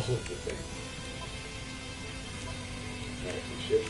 the thing. Maxi ship.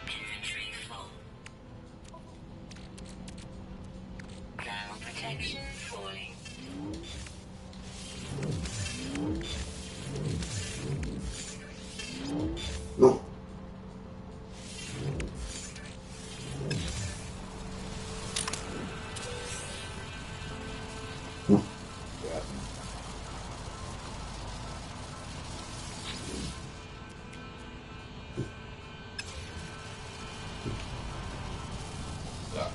Inventory full. Thermal protection falling. No. Yeah. Yeah.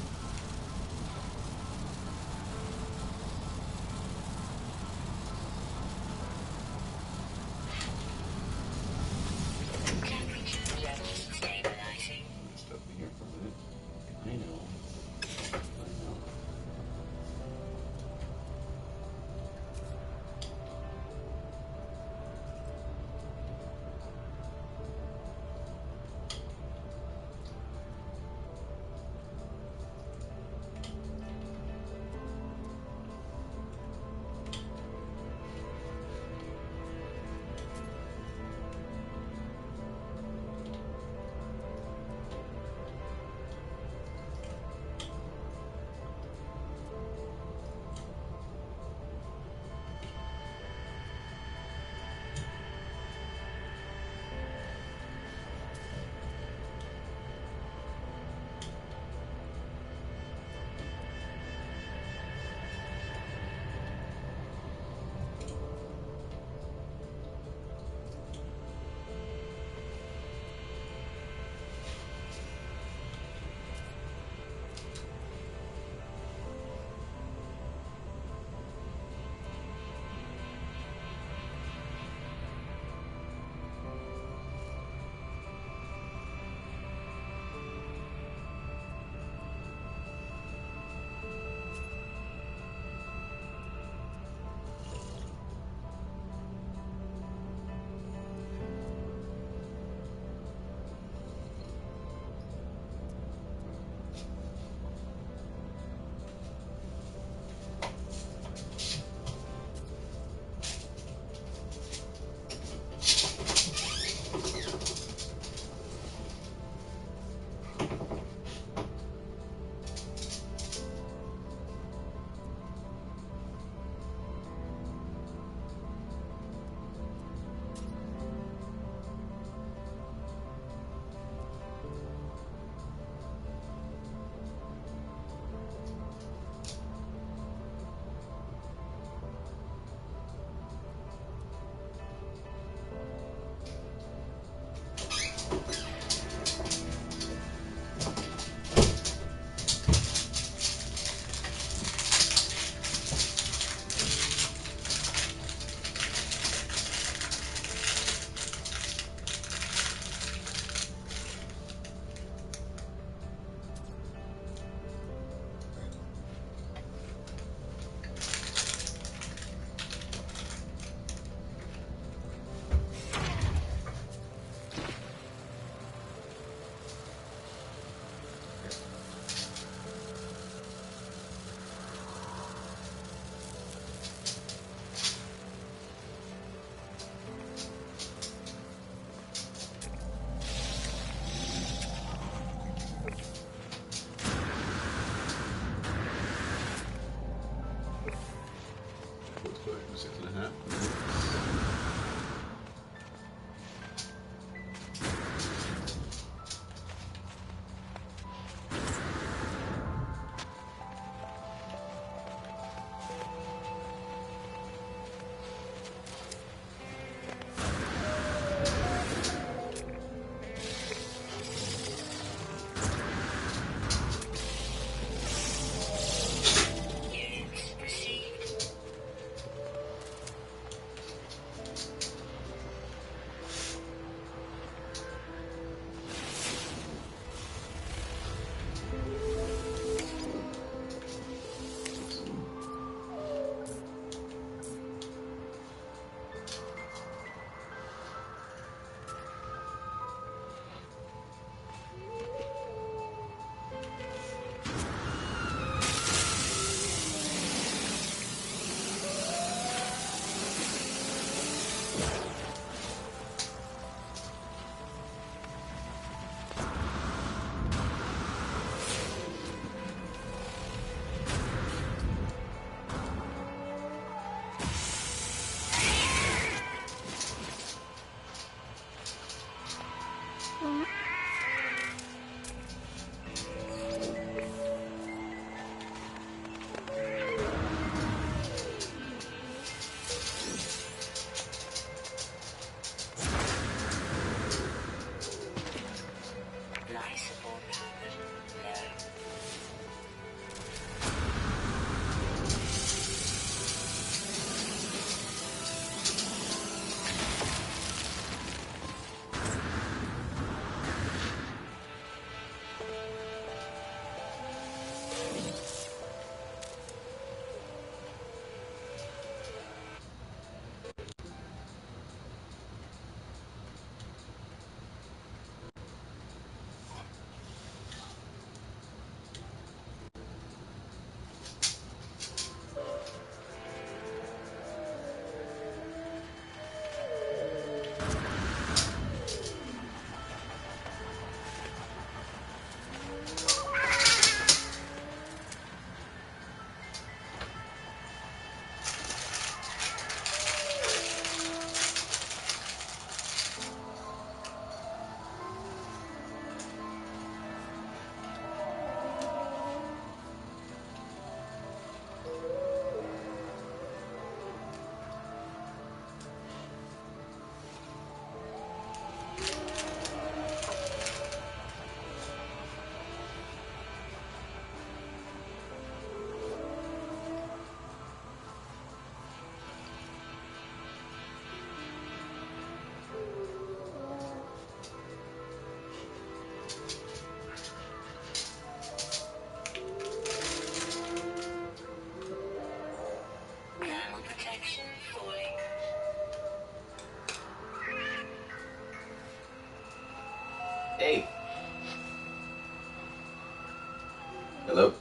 Hello?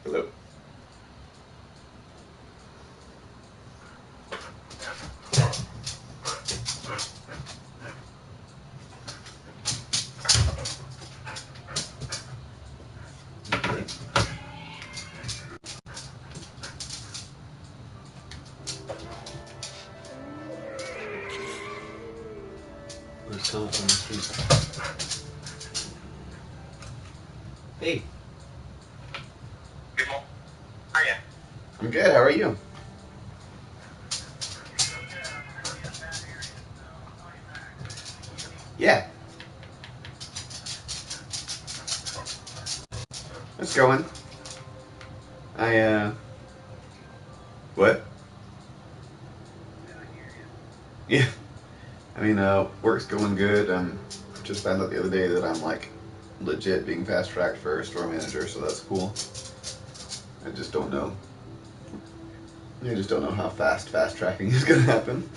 Hello? Let's go from the street. Hey. Good morning. How are you? I'm good. How are you? Yeah. It's going. What? Yeah. I mean, work's going good. Just found out the other day that I'm like legit being fast tracked for a store manager, so that's cool. I just don't know. I just don't know how fast tracking is gonna happen.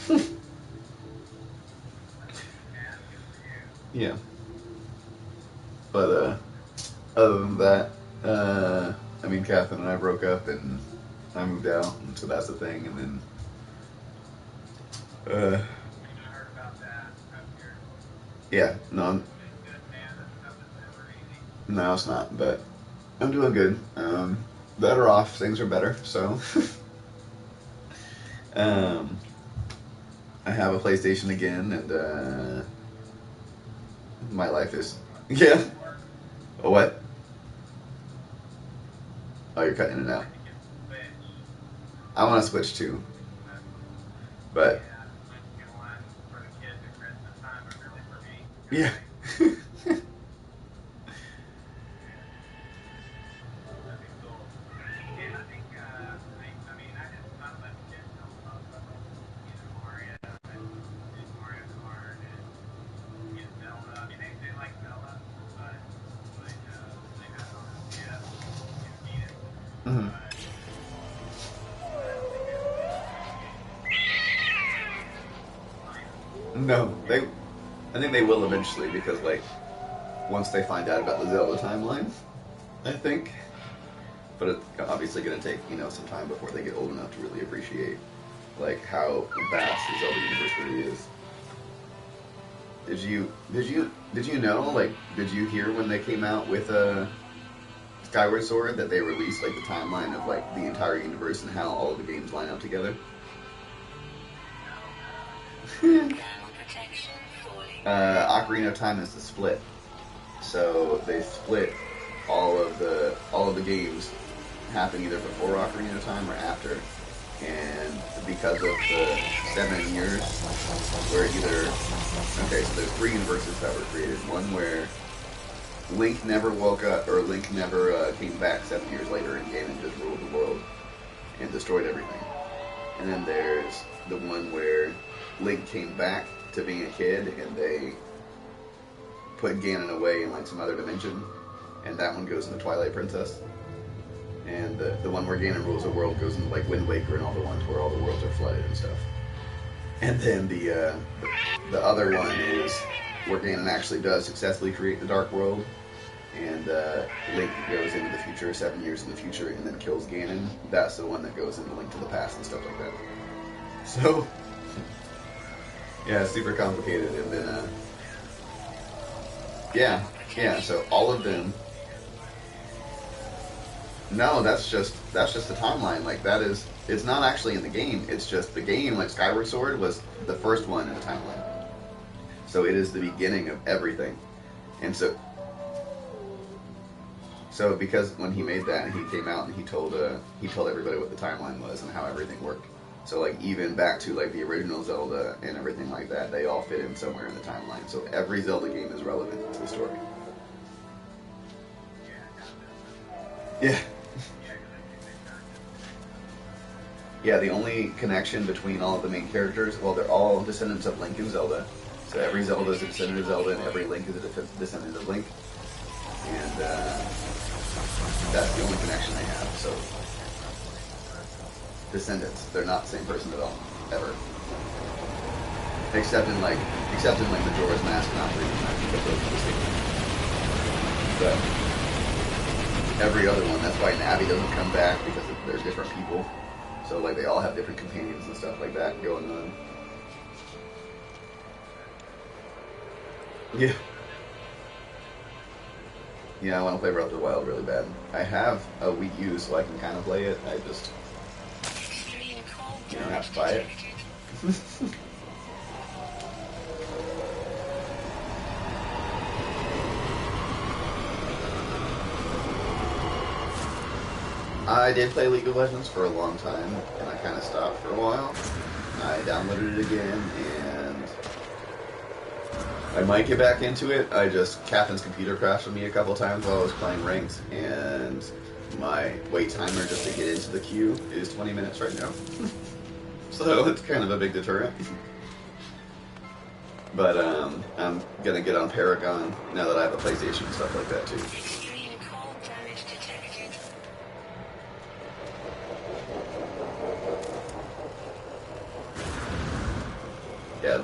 Yeah. But other than that, I mean, Catherine and I broke up, and I moved out, and so that's the thing. And then, yeah, no, it's not. But I'm doing good. Better off. Things are better. So, I have a PlayStation again, and my life is yeah. A what? Oh, you're cutting in and out. I want to switch too, but yeah. Mhm. No, they. I think they will eventually because like once they find out about the Zelda timeline, I think. But it's obviously going to take some time before they get old enough to really appreciate like how vast the Zelda universe really is. Did you know like did you hear when they came out with Skyward Sword that they released like the timeline of like the entire universe and how all of the games line up together? Ocarina of Time is the split. So they split all of the games happen either before Ocarina of Time or after. And because of the 7 years, where either so there's three universes that were created. One where Link never woke up, or Link never came back 7 years later, and Ganon just ruled the world and destroyed everything. And then there's the one where Link came back to being a kid, and they put Ganon away in like some other dimension, and that one goes into Twilight Princess. And the one where Ganon rules the world goes into like Wind Waker and all the ones where all the worlds are flooded and stuff. And then the other one is where Ganon actually does successfully create the Dark World, and Link goes into the future, 7 years in the future, and then kills Ganon. That's the one that goes into Link to the Past and stuff like that. So, yeah, it's super complicated. And then, yeah, so all of them. No, that's just the timeline. Like that is, it's not actually in the game. It's just the game. Like Skyward Sword was the first one in the timeline. So it is the beginning of everything. And so because when he made that, he came out and he told everybody what the timeline was and how everything worked. So like even back to like the original Zelda and everything like that, they all fit in somewhere in the timeline. So every Zelda game is relevant to the story. Yeah. Yeah, the only connection between all of the main characters, well, they're all descendants of Link and Zelda. So every Zelda is a descendant of Zelda, and every Link is a descendant of Link. And that's the only connection they have. So, descendants. They're not the same person at all. Ever. except in like Majora's Mask and Ocarina of Time, because those are distinct. But every other one, that's why Navi doesn't come back, because they're different people. So like they all have different companions and stuff like that going on. Yeah. Yeah, I want to play Breath of the Wild really bad. I have a Wii U, so I can kind of play it. I just, you don't have to buy it. I did play League of Legends for a long time, and I kind of stopped for a while. I downloaded it again, and I might get back into it. Captain's computer crashed on me a couple times while I was playing ranked, and my wait timer just to get into the queue is 20 minutes right now. So it's kind of a big deterrent. But I'm gonna get on Paragon now that I have a PlayStation and stuff like that too. Yeah,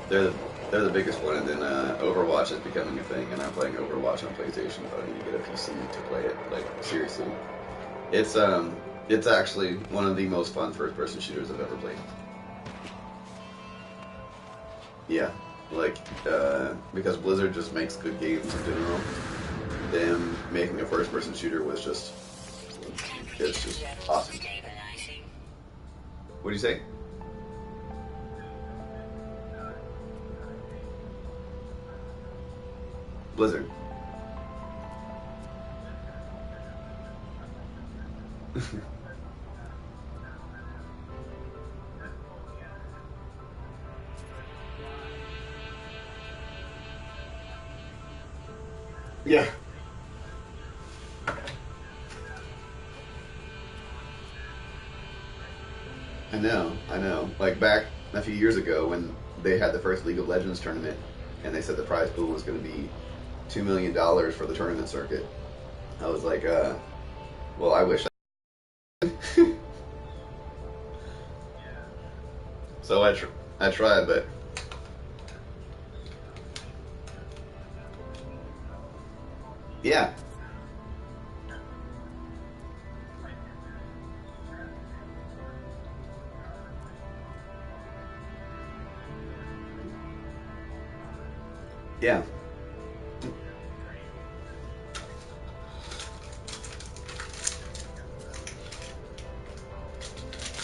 they're the biggest one, and then Overwatch is becoming a thing, and I'm playing Overwatch on PlayStation, but I need to get a PC to play it. Like, seriously, it's actually one of the most fun first-person shooters I've ever played. Yeah, like because Blizzard just makes good games in general. Them making a first-person shooter was it's just awesome. What do you say? Blizzard. Yeah. I know. Like back a few years ago when they had the first League of Legends tournament, and they said the prize pool was going to be $2 million for the tournament circuit. I was like, well, I wish I So I tried, but yeah. Yeah.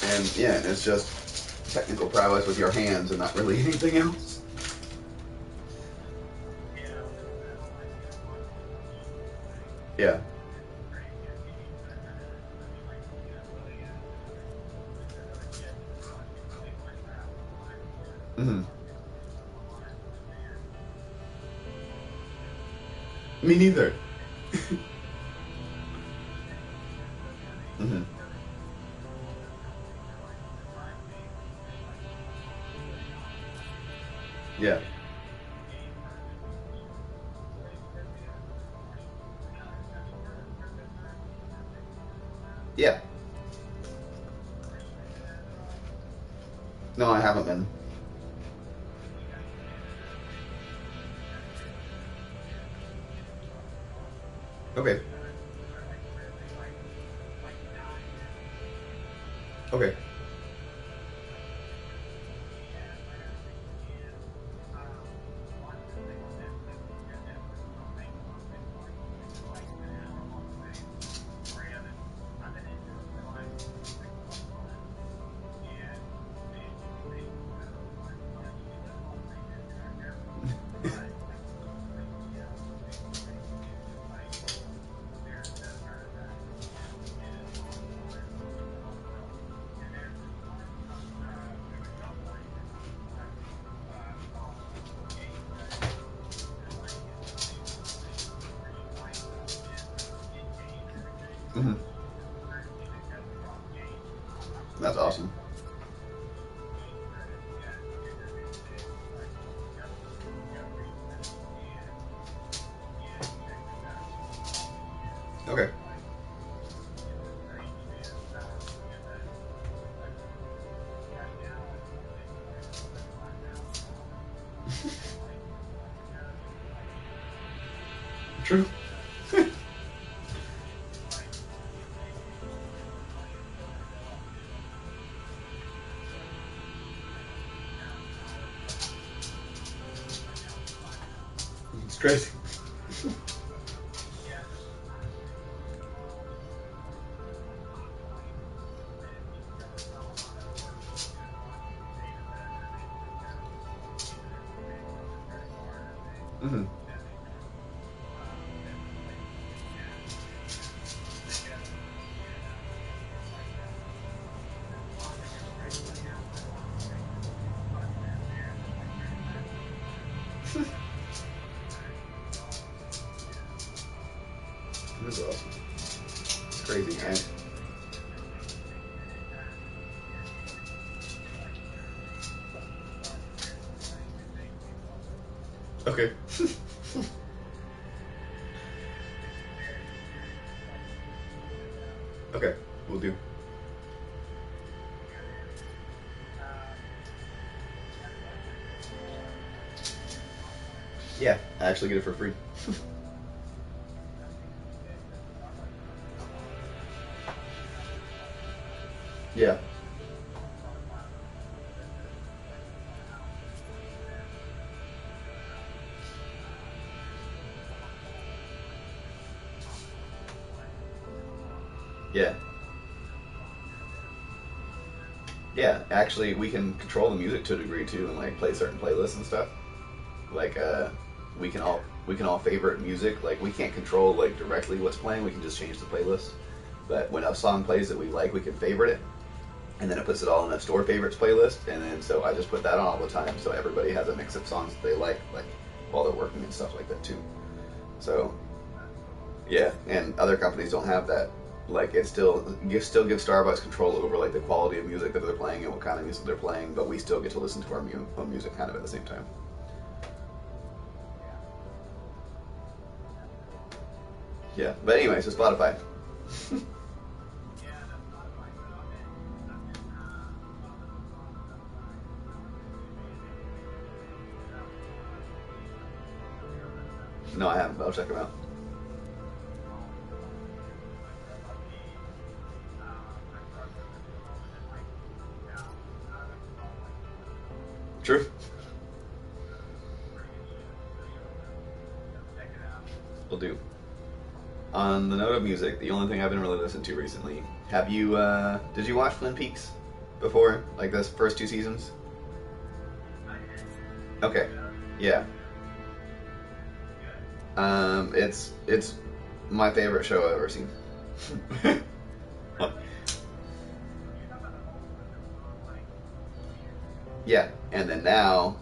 And yeah, it's just technical prowess with your hands and not really anything else. Yeah. Mm-hmm. Me neither. Mm-hmm. Yeah. Yeah. No, I haven't been. Okay. Okay. Mm-hmm. That's awesome. Okay. True. It's crazy. Mm-hmm. This is awesome. It's crazy, man. Okay. Okay, we'll do. Yeah, I actually get it for free. Yeah. Yeah. Yeah, actually, we can control the music to a degree too, and like play certain playlists and stuff. Like, we can all favorite music. Like, we can't control like directly what's playing. We can just change the playlist. But when a song plays that we like, we can favorite it, and then it puts it all in a store favorites playlist. And then so I just put that on all the time, so everybody has a mix of songs that they like while they're working and stuff like that too. So, yeah, and other companies don't have that. Like, it still gives Starbucks control over like the quality of music that they're playing and what kind of music they're playing, but we still get to listen to our own music kind of at the same time. Yeah, but anyway, so Spotify. No, I haven't, but I'll check them out. True. Will do. On the note of music, the only thing I've been really listening to recently, did you watch Twin Peaks before? Like those first two seasons? Okay. Yeah. It's my favorite show I've ever seen. Yeah, and then now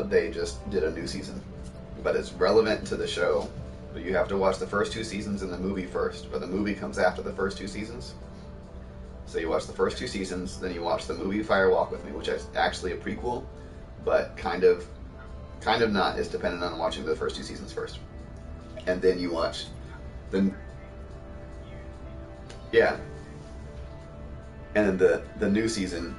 they just did a new season, but it's relevant to the show. But you have to watch the first two seasons in the movie first, but the movie comes after the first two seasons. So you watch the first two seasons, then you watch the movie Fire Walk with Me, which is actually a prequel, but kind of not. It's dependent on watching the first two seasons first, and then you watch the yeah, and then the new season.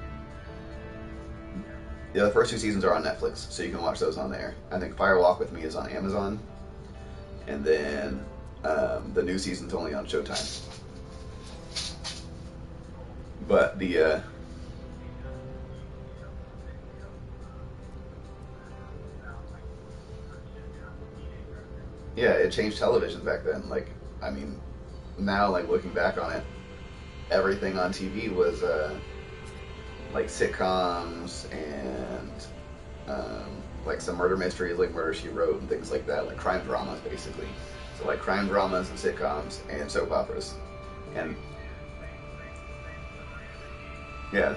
Yeah, the first two seasons are on Netflix, so you can watch those on there. I think Fire Walk with Me is on Amazon, and then the new season's only on Showtime. But yeah, it changed television back then. Like, I mean, now like looking back on it, everything on TV was like sitcoms and like some murder mysteries, like Murder She Wrote and things like that, like crime dramas basically. So like crime dramas and sitcoms and soap operas, and yeah.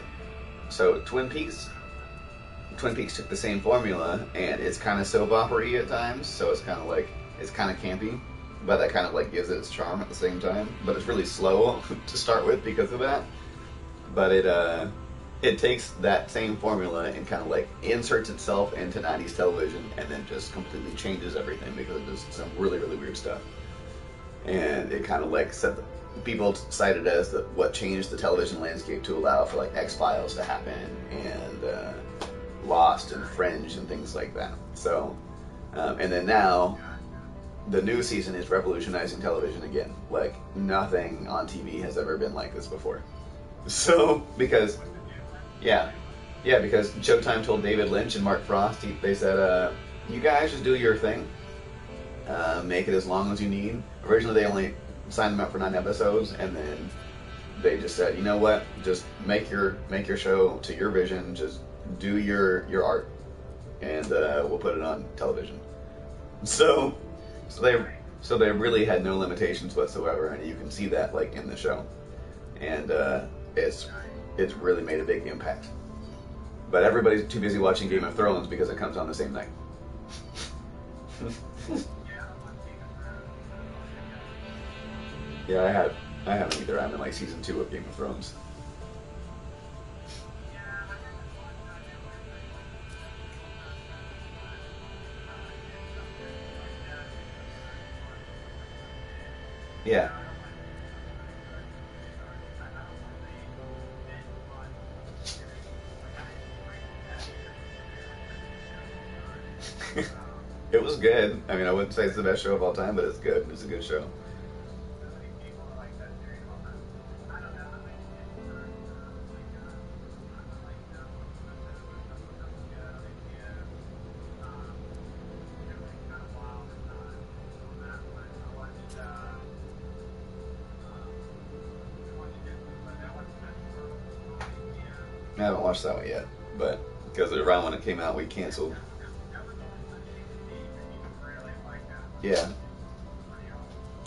So Twin Peaks took the same formula, and it's kind of soap opera-y at times. So it's kind of campy, but that kind of like gives it its charm at the same time. But it's really slow to start with because of that. But it takes that same formula and kind of like inserts itself into 90s television and then just completely changes everything because it does some really, really weird stuff. And it kind of like people cited as what changed the television landscape to allow for like X-Files to happen and Lost and Fringe and things like that. So, and then now, the new season is revolutionizing television again. Like, nothing on TV has ever been like this before. So, because Showtime told David Lynch and Mark Frost, they said, you guys just do your thing. Make it as long as you need. Originally, they only signed them up for 9 episodes, and then they just said, you know what? Just make your show to your vision. Just do your art, and we'll put it on television. So they really had no limitations whatsoever, and you can see that like in the show, and it's really made a big impact. But everybody's too busy watching Game of Thrones because it comes on the same night. Yeah, I haven't either. I'm in like season 2 of Game of Thrones. Yeah. It was good. I mean, I wouldn't say it's the best show of all time, but it's good. It's a good show. I haven't watched that one yet, but because around when it came out, we canceled. Yeah.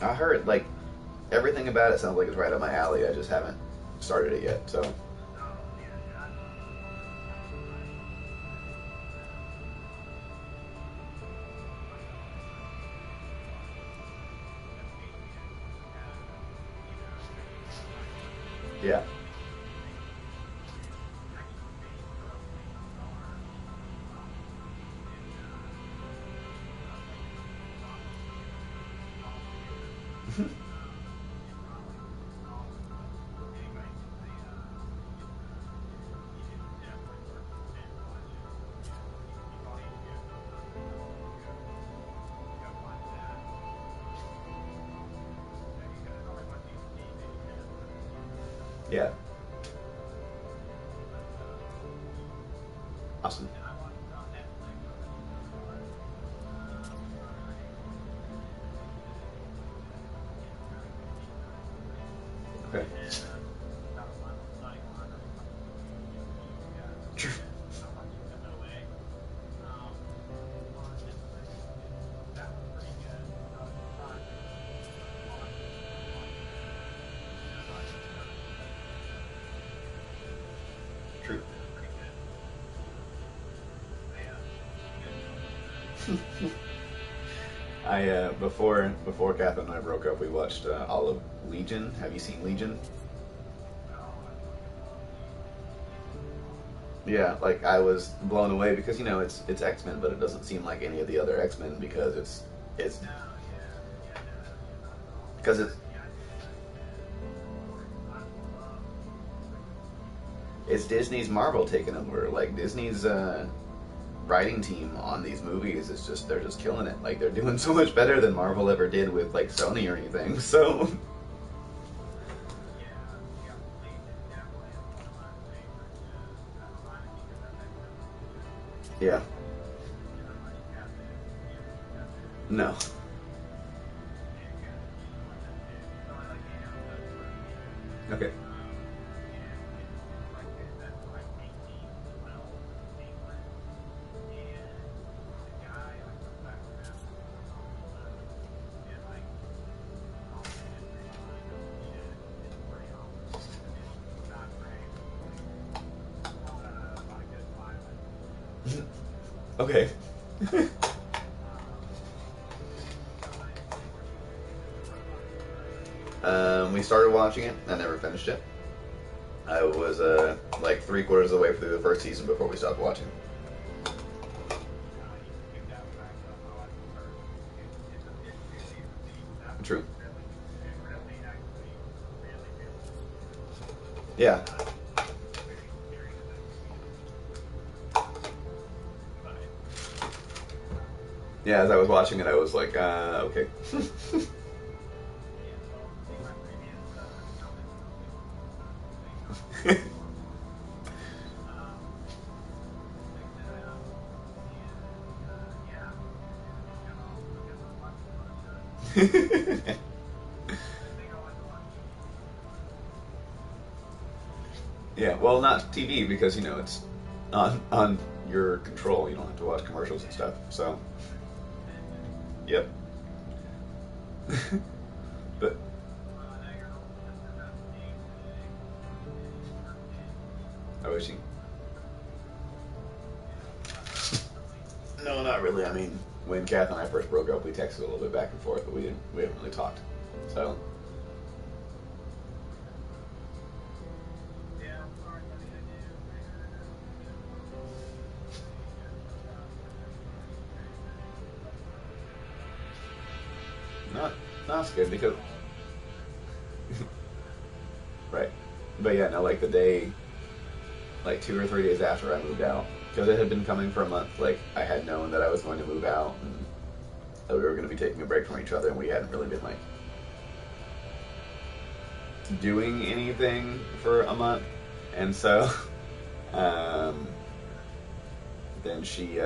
I heard, like, everything about it sounds like it's right up my alley. I just haven't started it yet, so. Yeah. Yeah. Awesome. Okay. True. True. Before Catherine and I broke up, we watched all of Legion. Have you seen Legion? Yeah, like I was blown away because it's X-Men, but it doesn't seem like any of the other X-Men because it's Disney's Marvel taking over. Like Disney's writing team on these movies is they're just killing it. Like they're doing so much better than Marvel ever did with like Sony or anything. So yeah. No. Okay. Okay. We started watching it. I never finished it. I was like 3/4 of the way through the first season before we stopped watching. True. Yeah. Yeah, as I was watching it, I was like, okay. Yeah, well, not TV because it's on your control. You don't have to watch commercials and stuff. So, yep. But I wish you. No, not really. I mean, when Kath and I first broke up, we texted a little bit back and forth, but we haven't really talked. So, not that's good because right. But yeah, no, like the day, like 2 or 3 days after I moved out, because it had been coming for a month. Like I had known that I was going to move out and that we were going to be taking a break from each other, and we hadn't really been like doing anything for a month, and so um, then she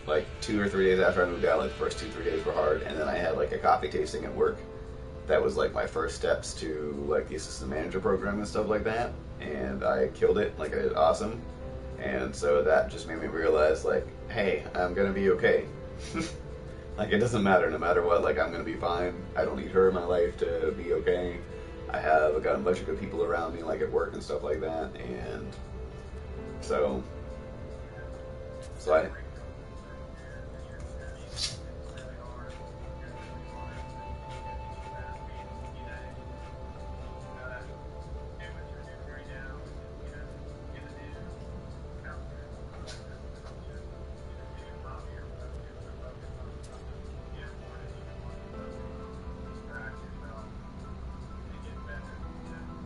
like 2 or 3 days after I moved out, like the first 2 3 days were hard, and then I had like a coffee tasting at work. That was like my first steps to like the assistant manager program and stuff like that, and I killed it. Like I did awesome, and so that just made me realize like, hey, I'm gonna be okay. Like it doesn't matter, no matter what. Like I'm gonna be fine. I don't need her in my life to be okay. I got a bunch of good people around me, like at work and stuff like that, and so so I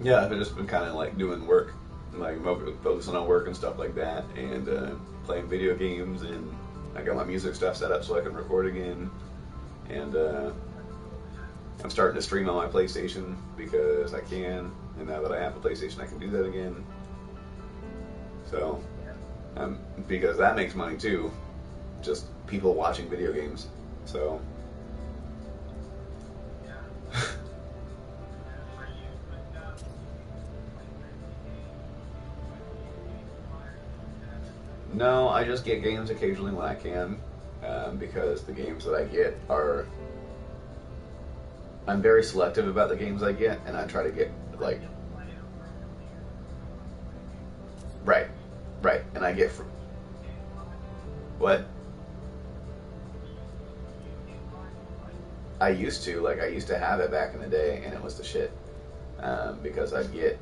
yeah, I've just been kind of like doing work, like focusing on work and stuff like that, and playing video games, and I got my music stuff set up so I can record again, and I'm starting to stream on my PlayStation because I can, and now that I have a PlayStation, I can do that again. So, because that makes money too, just people watching video games. So, no, I just get games occasionally when I can, because the games that I get are. I'm very selective about the games I get, and I try to get like right, right, and I get what I used to have it back in the day, and it was the shit, because I'd get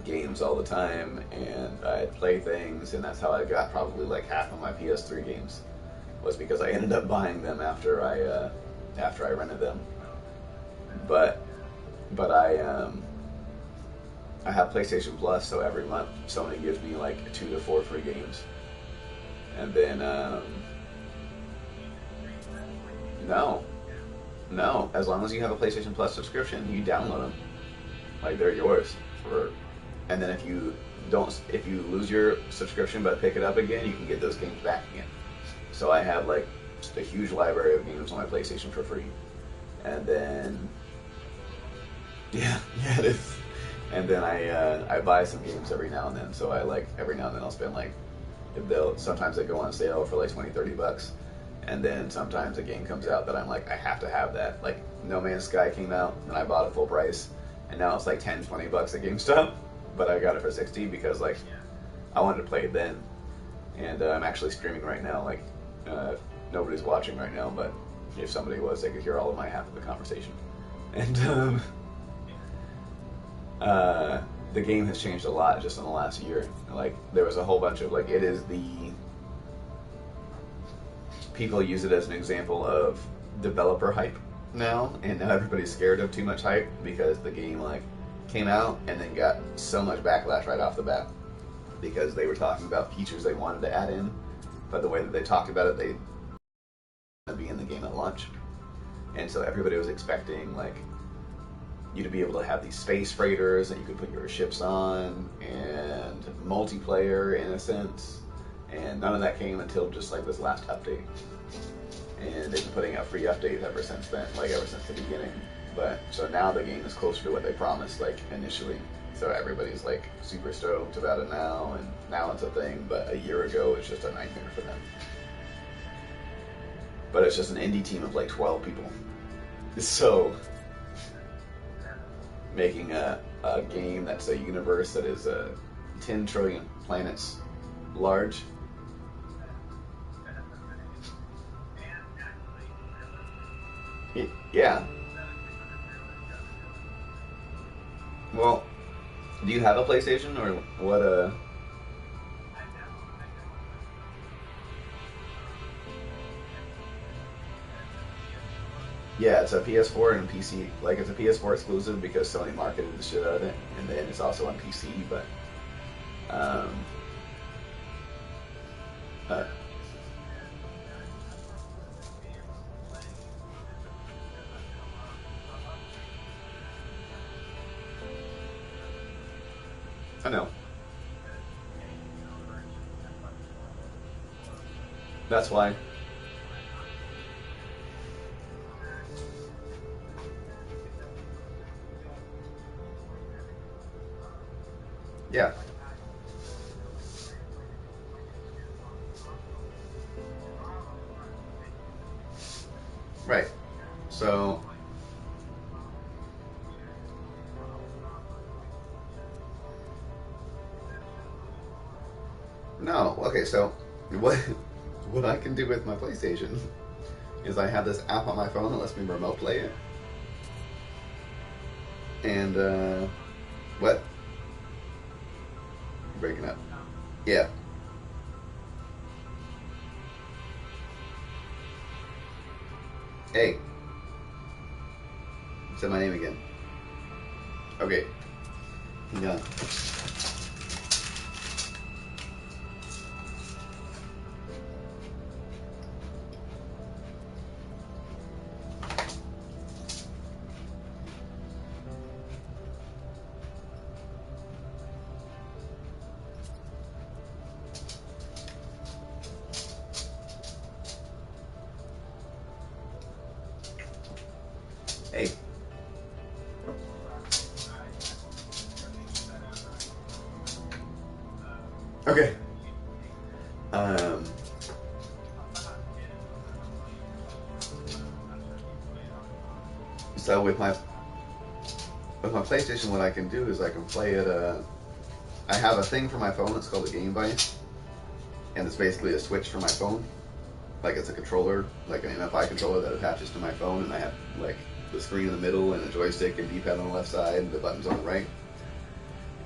games all the time, and I'd play things, and that's how I got probably like half of my PS3 games was because I ended up buying them after I rented them. But but I have PlayStation Plus, so every month Sony gives me like 2 to 4 free games, and then no, no, as long as you have a PlayStation Plus subscription, you download them like they're yours for, and then if you lose your subscription but pick it up again, you can get those games back again. So I have like just a huge library of games on my PlayStation for free, and then yeah, yeah, it is. And then I buy some games every now and then. So I like every now and then I'll spend like if they'll sometimes they go on sale for like 20 30 bucks, and then sometimes a game comes out that I'm like I have to have that. Like No Man's Sky came out and I bought it full price, and now it's like 10 20 bucks at GameStop, but I got it for 60 because like I wanted to play it then, and I'm actually streaming right now. Like nobody's watching right now, but if somebody was, they could hear all of my half of the conversation, and the game has changed a lot just in the last year. Like there was a whole bunch of like it is the people use it as an example of developer hype now, and now everybody's scared of too much hype because the game like came out and then got so much backlash right off the bat because they were talking about features they wanted to add in, but the way that they talked about it, they to be in the game at launch, and so everybody was expecting like you to be able to have these space freighters that you could put your ships on and multiplayer in a sense, and none of that came until just like this last update. And they've been putting out free updates ever since then, like ever since the beginning. But so now the game is closer to what they promised, like initially. So everybody's like super stoked about it now, and now it's a thing. But a year ago, it was just a nightmare for them. But it's just an indie team of like 12 people. So making a game that's a universe that is 10 trillion planets large. Yeah. Well, do you have a PlayStation or what? Yeah, it's a PS4 and PC. Like, it's a PS4 exclusive because Sony marketed the shit out of it, and then it's also on PC. But um, uh, I know. That's why. Yeah. Right. So no. Okay. So what I can do with my PlayStation is I have this app on my phone that lets me remote play it. And what? Breaking up. Yeah. Hey. Say my name again. Okay. Hang on. Hey. Okay. So with my PlayStation, what I can do is I can play it. I have a thing for my phone that's called a Game Vice, and it's basically a switch for my phone. Like it's a controller, like an MFI controller that attaches to my phone, and I have like the screen in the middle and a joystick and D-pad on the left side and the buttons on the right.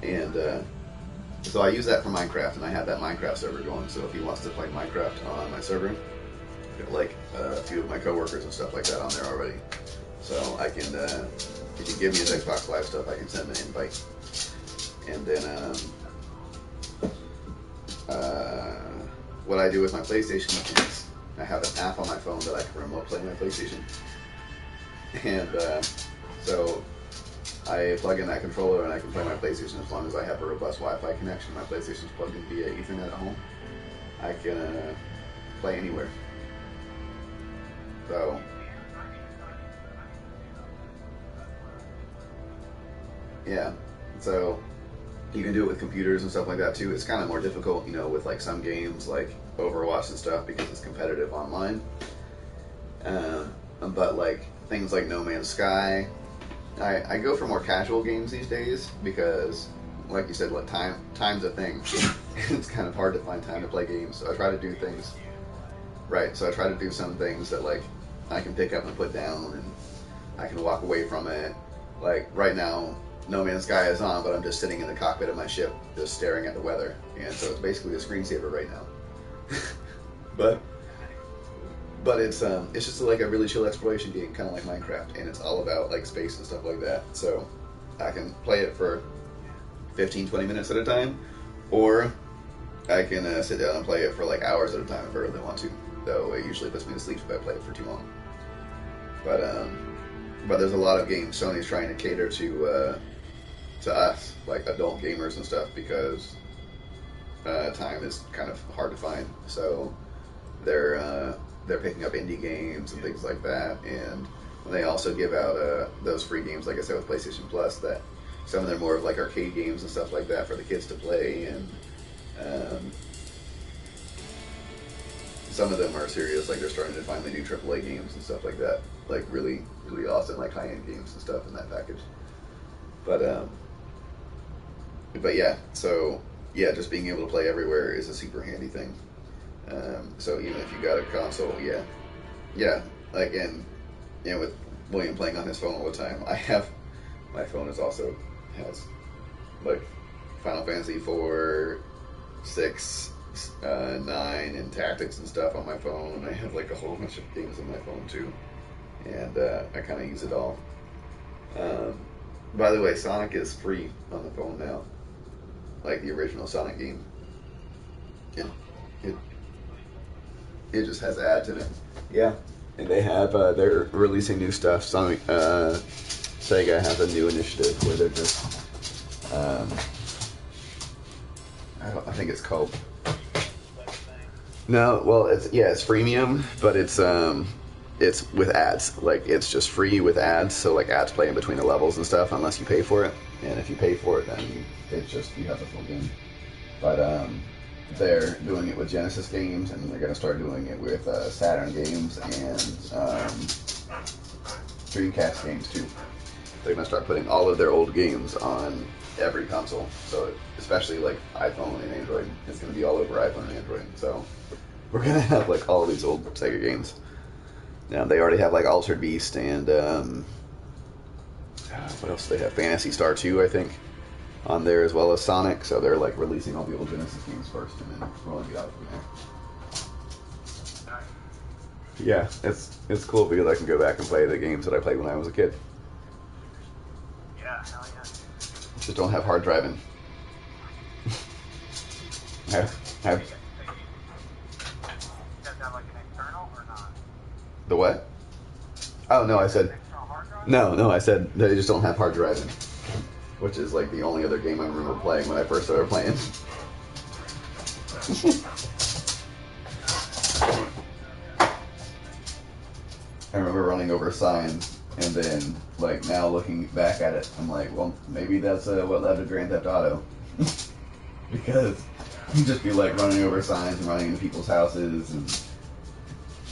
And so I use that for Minecraft, and I have that Minecraft server going. So if he wants to play Minecraft on my server, like a few of my coworkers and stuff like that on there already. So I can, if you give me his Xbox Live stuff, I can send him an invite. And then what I do with my PlayStation is I have an app on my phone that I can remote play my PlayStation. And so I plug in that controller and I can play my PlayStation as long as I have a robust Wi-Fi connection. My PlayStation's plugged in via Ethernet at home. I can play anywhere. So yeah, so you can do it with computers and stuff like that too. It's kind of more difficult, you know, with like some games like Overwatch and stuff because it's competitive online. But like things like No Man's Sky, I go for more casual games these days because, like you said, like time's a thing. It's kind of hard to find time to play games, so I try to do things. Right, so I try to do some things that like I can pick up and put down, and I can walk away from it. Like right now, No Man's Sky is on, but I'm just sitting in the cockpit of my ship, just staring at the weather, and so it's basically a screensaver right now. But it's just like a really chill exploration game, kind of like Minecraft, and it's all about like space and stuff like that. So I can play it for 15-20 minutes at a time, or I can sit down and play it for like hours at a time if I really want to. though it usually puts me to sleep if I play it for too long. But there's a lot of games Sony's trying to cater to us, like adult gamers and stuff, because time is kind of hard to find. So they're picking up indie games and things like that, and they also give out those free games, like I said, with PlayStation Plus. That some of them are more of like arcade games and stuff like that for the kids to play, and some of them are serious, like they're starting to finally do AAA games and stuff like that, like really, really awesome, like high-end games and stuff in that package. But yeah, so yeah, just being able to play everywhere is a super handy thing. So even if you got a console, yeah, like, and you know, with William playing on his phone all the time, my phone has like Final Fantasy 4, 6, 9, and Tactics and stuff on my phone. I have like a whole bunch of games on my phone too, and I kind of use it all. By the way, Sonic is free on the phone now, like the original Sonic game. It just has ads in it. Yeah, and they have they're releasing new stuff. Sonic, Sega has a new initiative where they're just I think it's called. No, well, it's freemium, but it's with ads. Like, it's just free with ads, so like ads play in between the levels and stuff unless you pay for it. And if you pay for it, then it's just you have the full game. But they're doing it with Genesis games, and they're going to start doing it with Saturn games and Dreamcast games too. They're going to start putting all of their old games on every console. So especially like iPhone and Android, it's going to be all over iPhone and Android. So we're going to have like all of these old Sega games. Now they already have like Altered Beast and what else do they have? Phantasy Star 2, I think, on there, as well as Sonic. So they're like releasing all the old Genesis games first and then rolling it out from there. Yeah, it's cool because I can go back and play the games that I played when I was a kid. Yeah, hell yeah. Just don't have hard driving. have You guys have like an external or not? the what? Oh no, I said External hard drive? no. I said they just don't have hard driving, which is like the only other game I remember playing when I first started playing. I remember running over signs, and then, like, now looking back at it, I'm like, well, maybe that's what led to Grand Theft Auto. Because you'd just be, like, running over signs and running into people's houses, and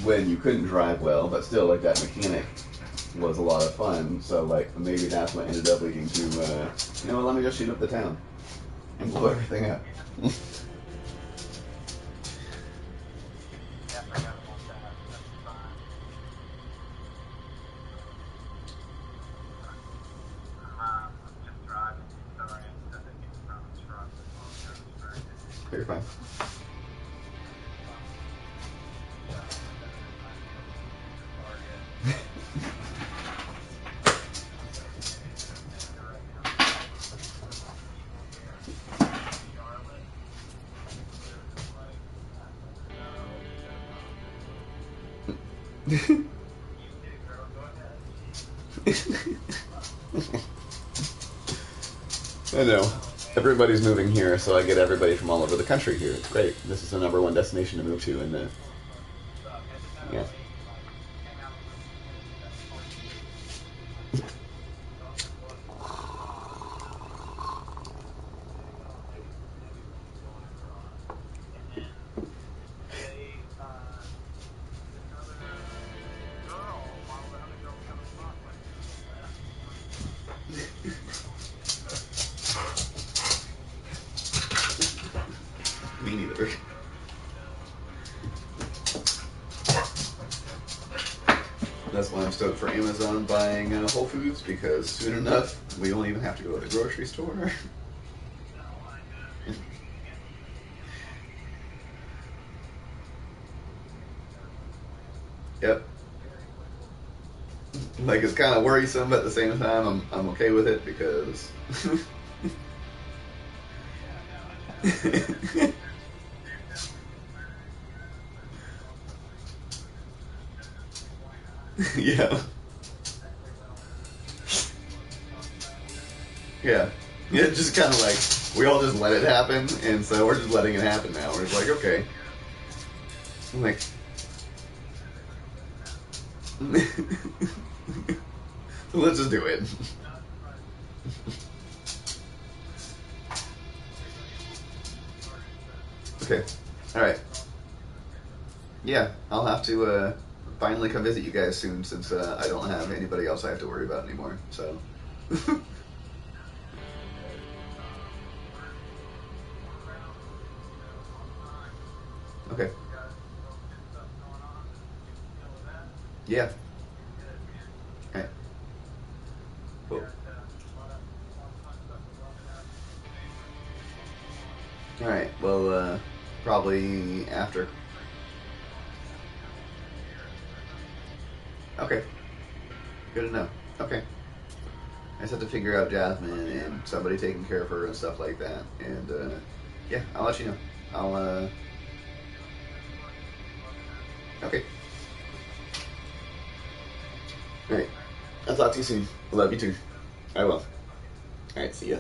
when you couldn't drive well, but still, like, that mechanic was a lot of fun. So, like, maybe that's what ended up leading to, you know what, let me just shoot up the town and blow everything up. You're fine. I know. Everybody's moving here, so I get everybody from all over the country here. It's great. This is the #1 destination to move to in the... Yeah. Me neither. That's why I'm stoked for Amazon buying Whole Foods, because soon enough we won't even have to go to the grocery store. Yep. Like, it's kind of worrisome, but at the same time I'm okay with it because Yeah. Yeah. Yeah, just kind of like, we all just let it happen, and so we're just letting it happen now. We're just like, okay. I'm like, let's just do it. Okay. Alright. Yeah, I'll have to finally come visit you guys soon since I don't have anybody else I have to worry about anymore, so. Okay. Yeah. Alright. Cool. Alright, well, probably after. Okay. Good to know. Okay. I just have to figure out Jasmine and somebody taking care of her and stuff like that. And, yeah, I'll let you know. I'll, okay. Alright. I'll talk to you soon. Love you too. I will. Alright, see ya.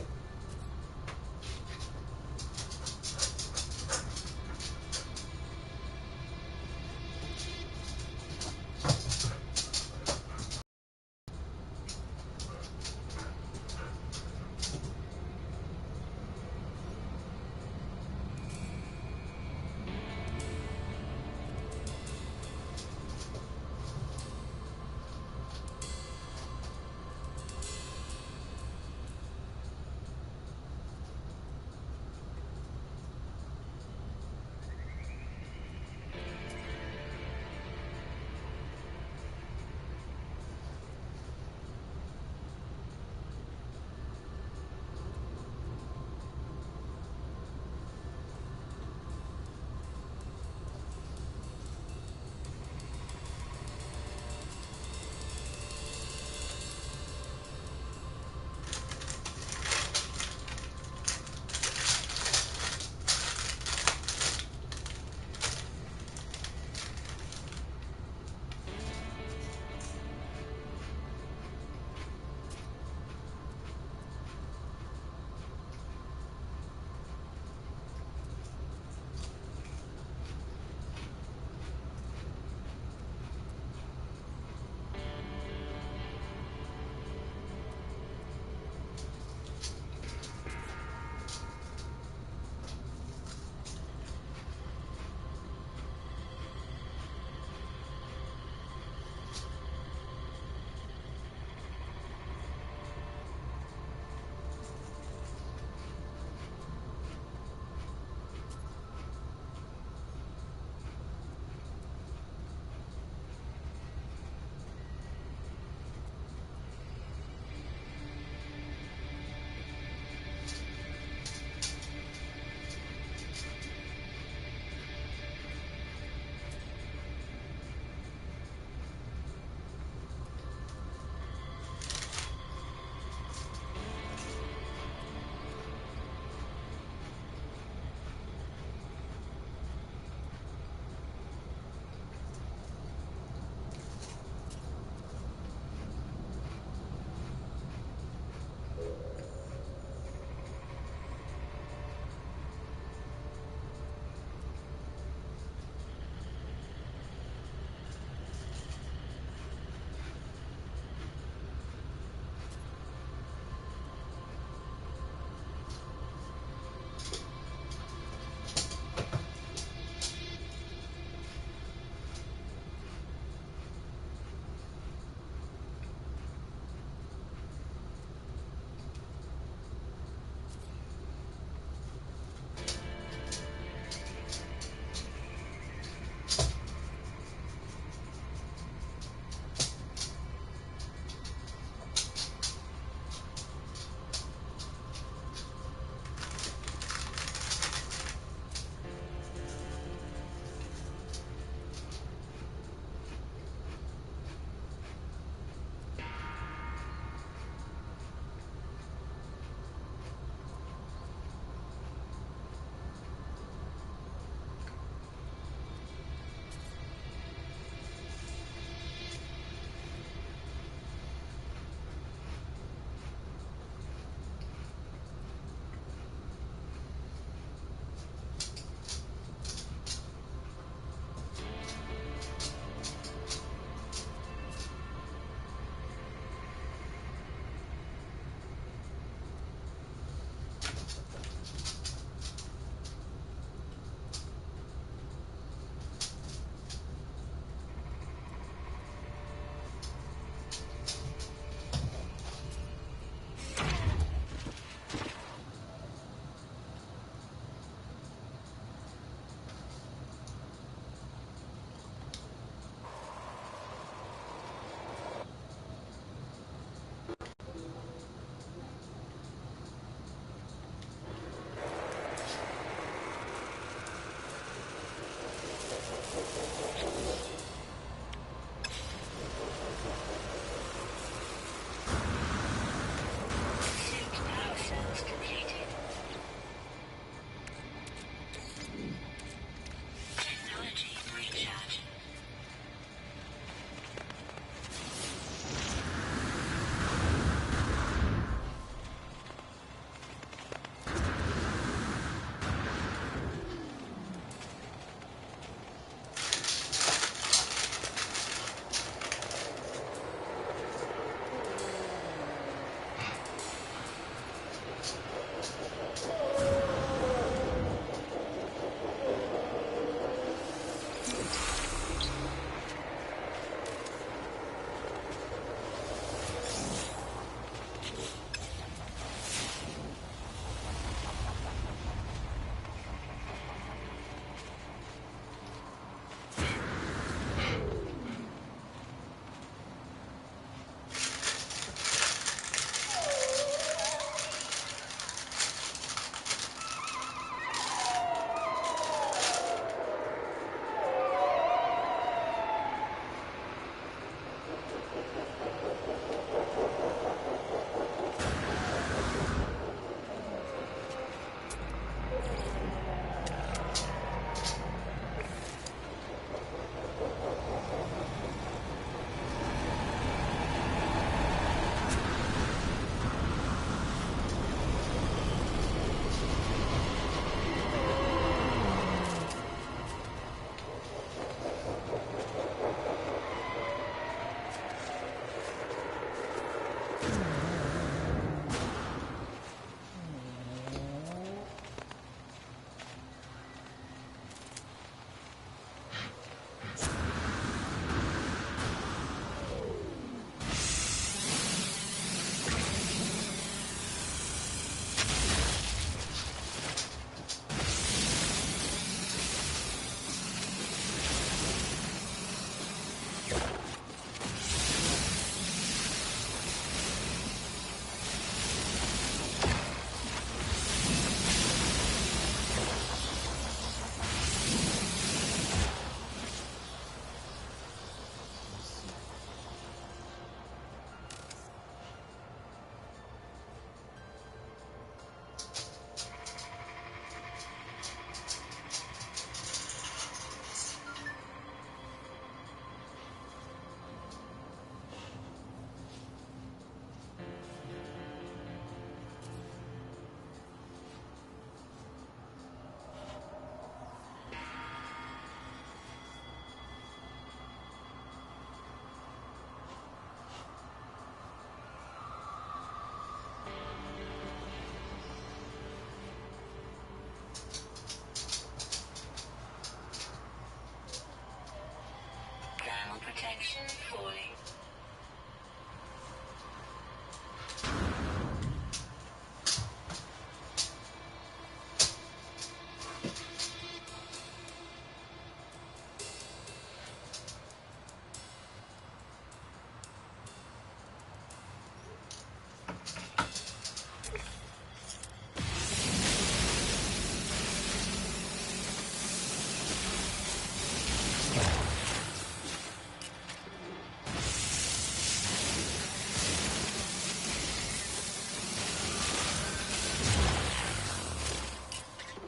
protection falling.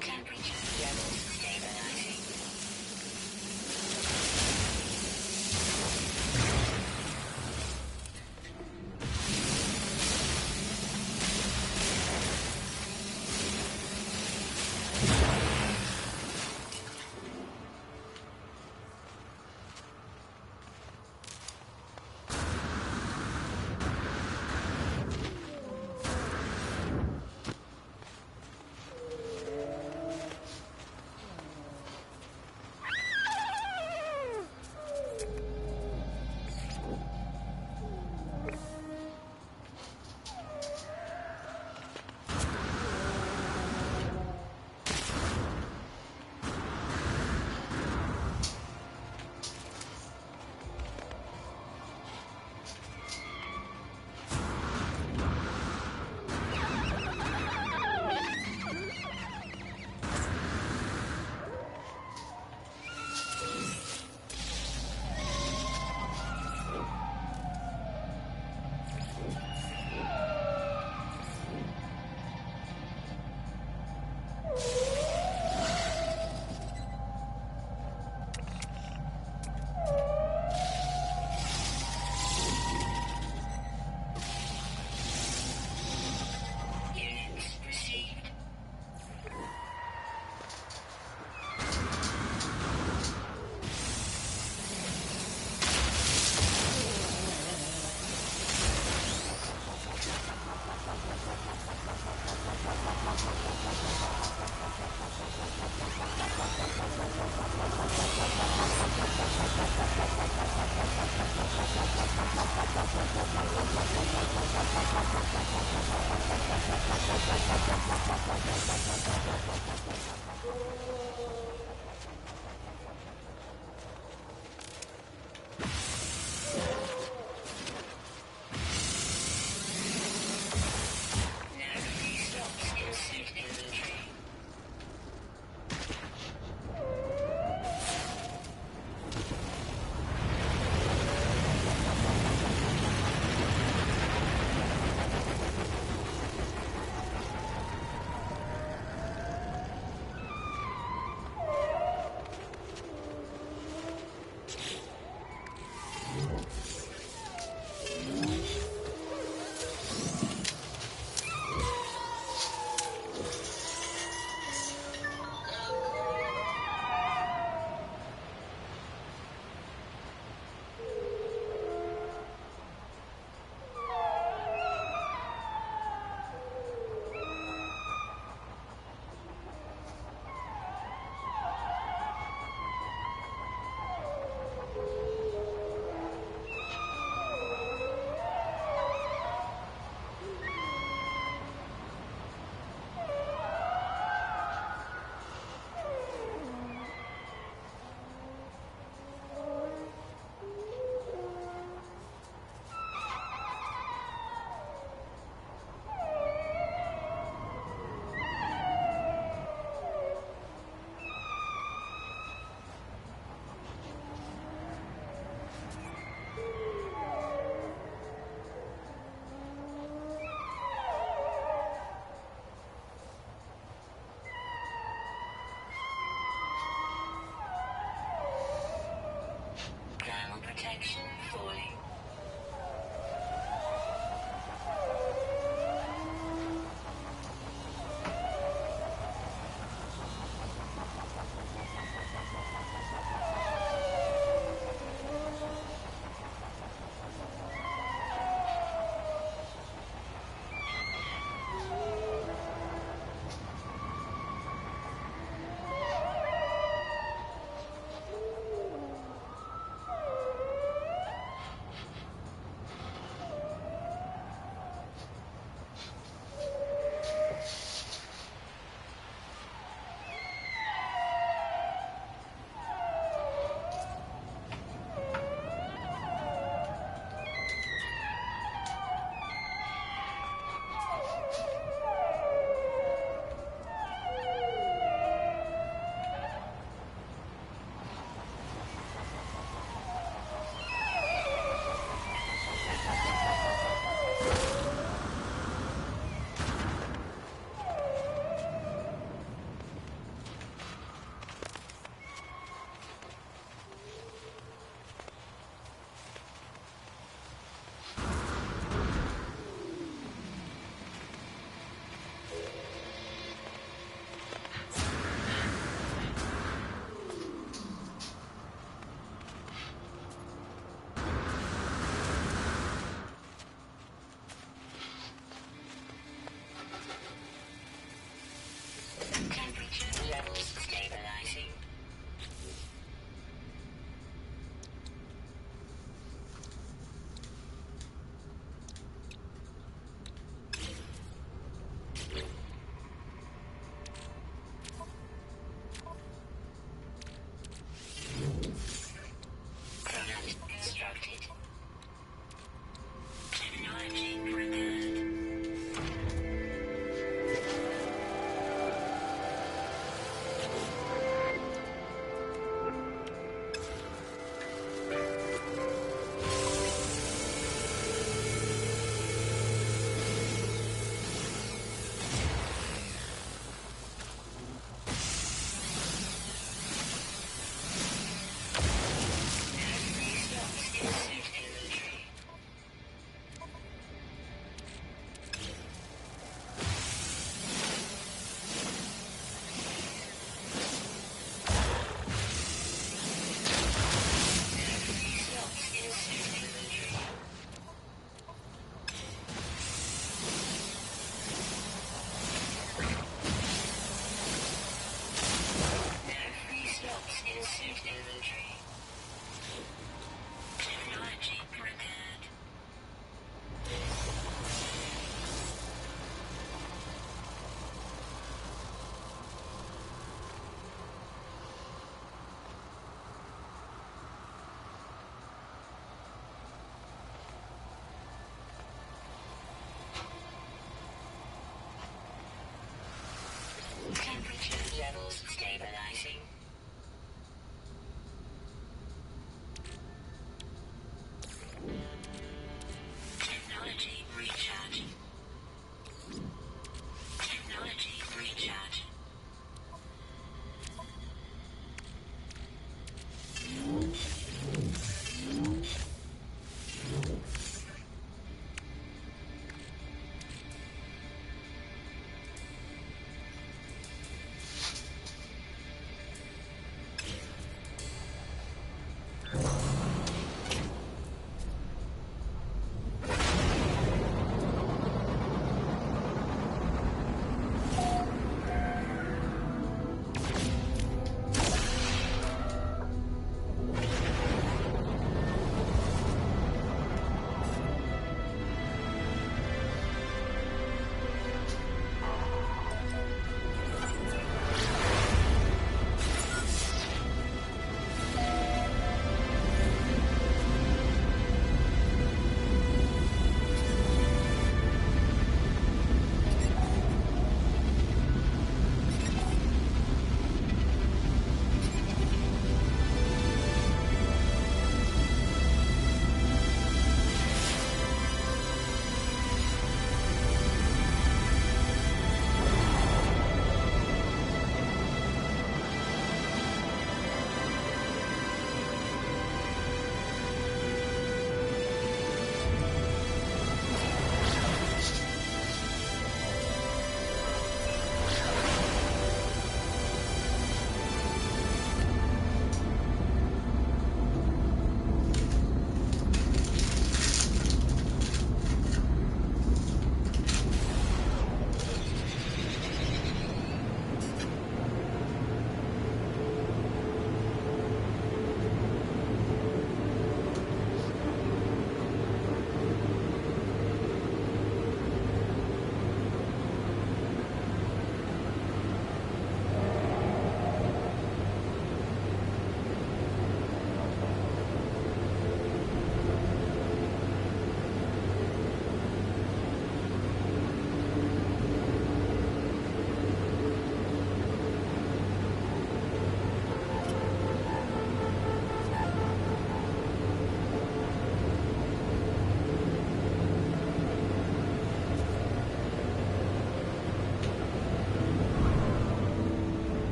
Temperature levels stabilizing. Units received. Now restock insert inventory. Ground protection falling.